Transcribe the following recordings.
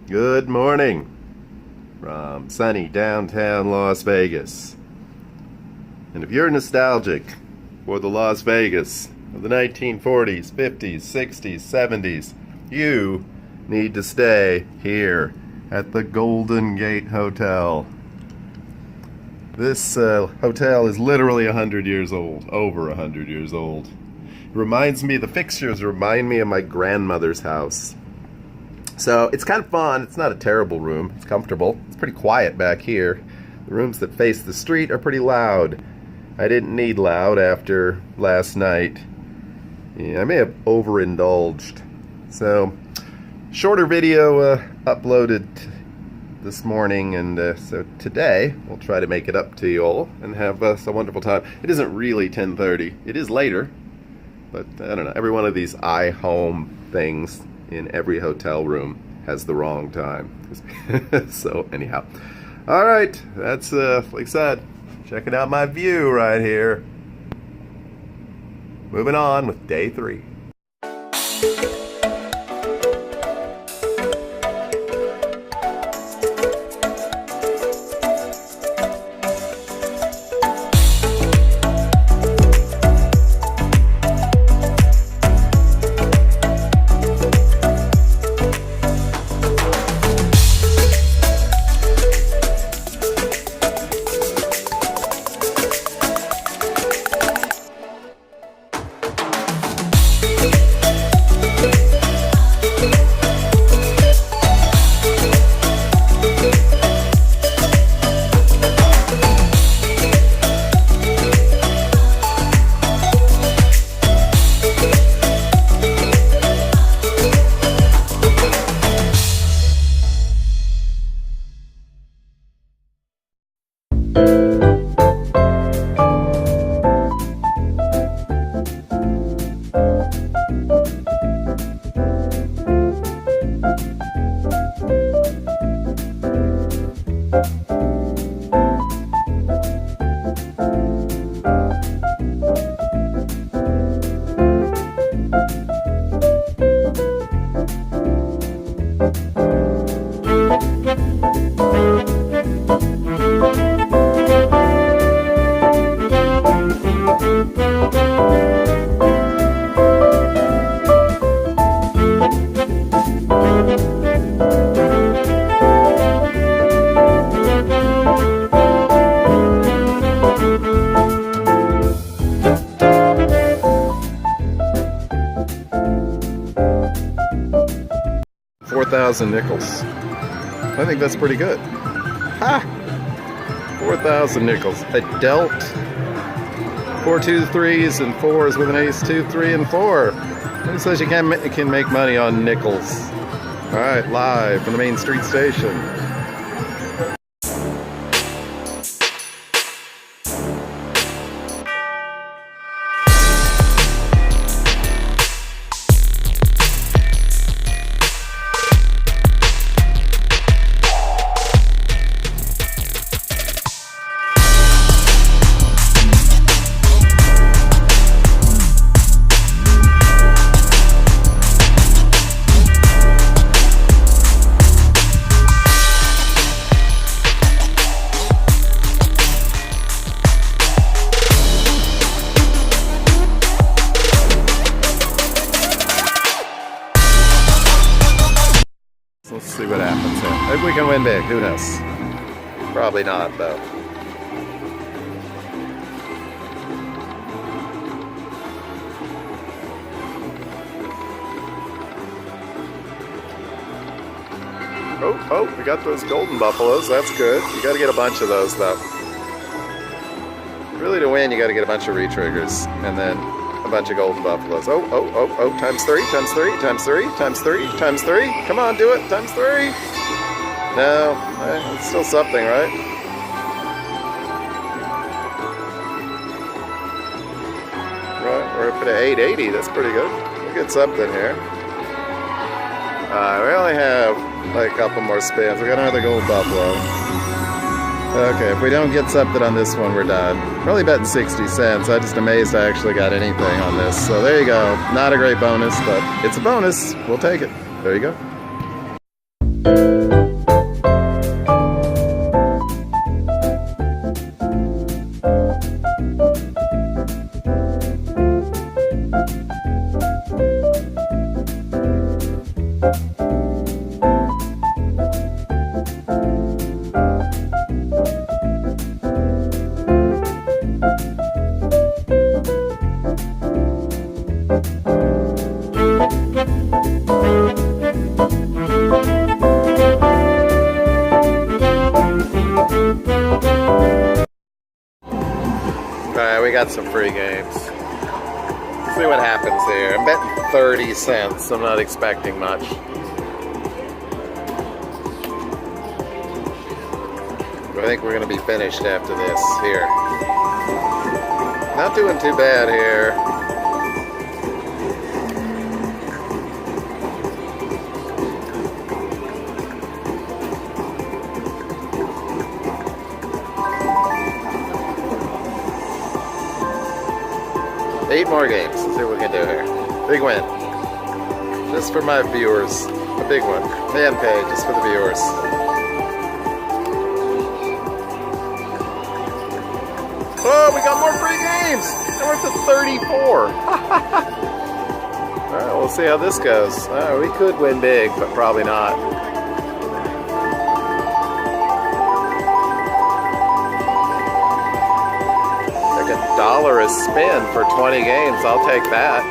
Good morning from sunny downtown Las Vegas. And if you're nostalgic for the Las Vegas of the 1940s, 50s, 60s, 70s, you need to stay here at the Golden Gate Hotel. This hotel is literally 100 years old, over 100 years old. It reminds me, the fixtures remind me of my grandmother's house. So it's kind of fun. It's not a terrible room. It's comfortable. It's pretty quiet back here. The rooms that face the street are pretty loud. I didn't need loud after last night. Yeah, I may have overindulged. So, shorter video uploaded this morning, and so today we'll try to make it up to you all and have a wonderful time. It isn't really 10:30. It is later, but I don't know. Every one of these iHome things in every hotel room has the wrong time. So anyhow, all right, that's like I said, checking out my view right here. Moving on with day 3. $4,000 I think that's pretty good. Ha! 4,000 nickels. I dealt 4 2 3s and 4s with an ace, 2 3 and 4. Who says you can make money on nickels? All right, live from the main street station. Let's see what happens here. Maybe we can win big. Who knows? Probably not, though. Oh, we got those golden buffaloes. That's good. You got to get a bunch of those, though. Really, to win, you got to get a bunch of re-triggers, and then a bunch of golden buffaloes. Oh, times 3, times 3, times 3, times 3, times 3. Come on, do it, times 3. No, it's still something, right? Right, we're up at 880, that's pretty good. We'll get something here. We only have like a couple more spins. We got another gold buffalo. Okay, if we don't get something on this one, we're done. Probably betting 60 cents. I'm just amazed I actually got anything on this. So there you go. Not a great bonus, but it's a bonus. We'll take it. There you go. Alright, we got some free games. Let's see what happens here. I'm betting 30 cents. I'm not expecting much. I think we're going to be finished after this here. Not doing too bad here. Eight more games. Let's see what we can do here. Big win. Just for my viewers. A big one. Man pay, just for the viewers. Oh, we got more free games! And we're up to 34. Alright, we'll see how this goes. We could win big, but probably not. $1 a spin for 20 games. I'll take that.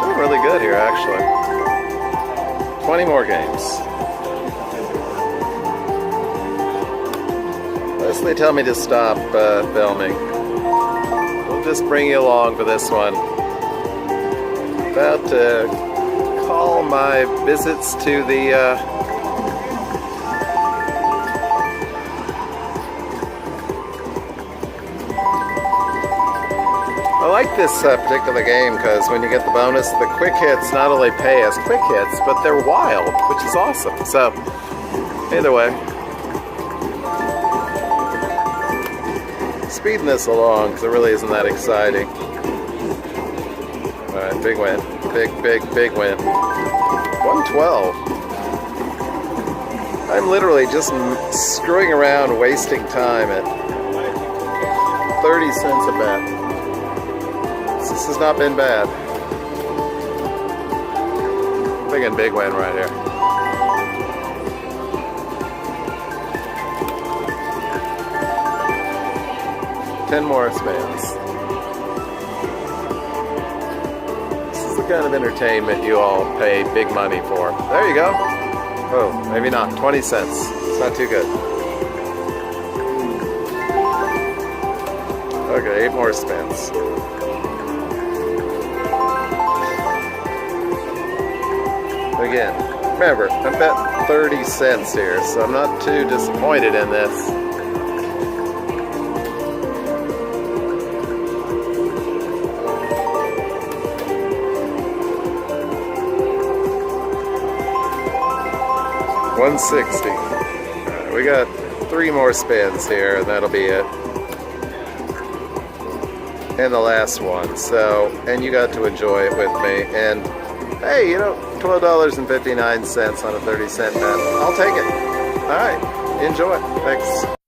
Doing really good here, actually. 20 more games. Leslie, tell me to stop filming. We'll just bring you along for this one. About to call my visits to the I like this particular game because when you get the bonus, the quick hits not only pay as quick hits, but they're wild, which is awesome. So, either way. Speeding this along because it really isn't that exciting. Alright, big win. Big win. 112. I'm literally just screwing around, wasting time at 30 cents a bet. This has not been bad. Big win right here. Ten more spins. This is the kind of entertainment you all pay big money for. There you go. Oh, maybe not. 20 cents. It's not too good. Okay, 8 more spins. Again, remember, I'm betting 30 cents here, so I'm not too disappointed in this. $160. Right, we got 3 more spins here, and that'll be it. And the last one. So, and you got to enjoy it with me. And hey, you know, $12.59 on a 30-cent bet. I'll take it. All right, enjoy. Thanks.